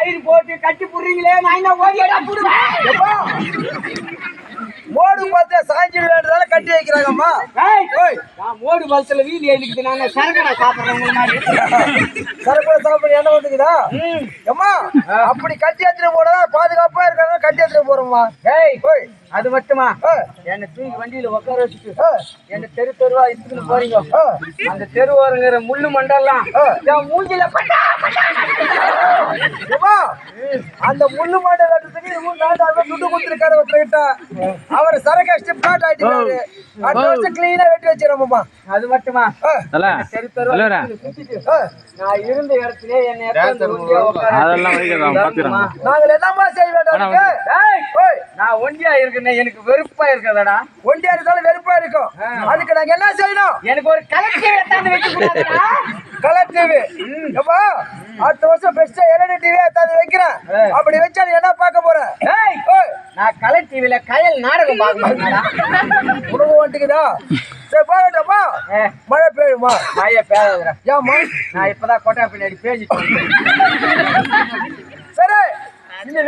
கயிறு போட்டு கட்டி புடுறீங்களே, நான் என்ன ஓடியடா புடுவேன். மோடு பார்த்து சாஞ்சிடுவேன்றதால கட்டி வைக்கிறாங்கம்மா. நான் மோடு பலத்துல வீடு எழுதிக்கிட்டு நான் சரக்கடை சாப்பிட்றவங்க மாதிரி சரக்கு சாப்பிட என்ன வந்துக்குதா அம்மா? அப்படி கட்டி எடுத்துட்டு போனா பாதுகாப்பா இருக்காங்க, கட்டி எடுத்துட்டு போறோம்மா. அது மட்டுமா, என்னை தூக்கி வண்டியில உட்கார வச்சுட்டு என்ன தெரு தெருவா இட்டுன்னு போறீங்க. அந்த தெருவோரங்கிற முள்ளு மண்டெல்லாம் என் மூஞ்சில அந்த முள்ளு மாட்டை வெட்டுறதுக்கு துட்டு கொடுத்துருக்காரு ஒருத்தர்கிட்ட. அவர் சரக்கு ஸ்டிப் காட் ஆயிட்டாரு. அடுத்த வருஷம் கிளீனா வெட்டி வச்சிடறோம்மா. அது மட்டுமா, தெரு தெருவா நான் இருந்த இடத்துல என்ன நாங்கள் என்னமா செய்ய வேண்டாம். நான் ஒண்டியா இருக்கேன், எனக்கு வெறுப்பா இருக்காதடா. ஒண்டியா இருந்தாலும் வெறுப்பா இருக்கும். அதுக்கு நாங்க என்ன செய்யணும்? எனக்கு ஒரு கலர் டிவி எடுத்தாந்து வைக்க. கலர் டிவி அடுத்த வருஷம் பெஸ்டா எல்இடி டிவி எடுத்தாந்து வைக்கிறேன். அப்படி வச்சா நீ என்ன பார்க்க போற? நான் கலர் டிவில கயல் நாடகம் பார்க்க உணவு வந்துக்குதா? சரி போகட்டப்பா. மழை பெய்யுமா? மழைய பேராதுடா. ஏம்மா? நான் இப்பதான் கொட்டா பின்னாடி பேசிட்டு சரி, நீ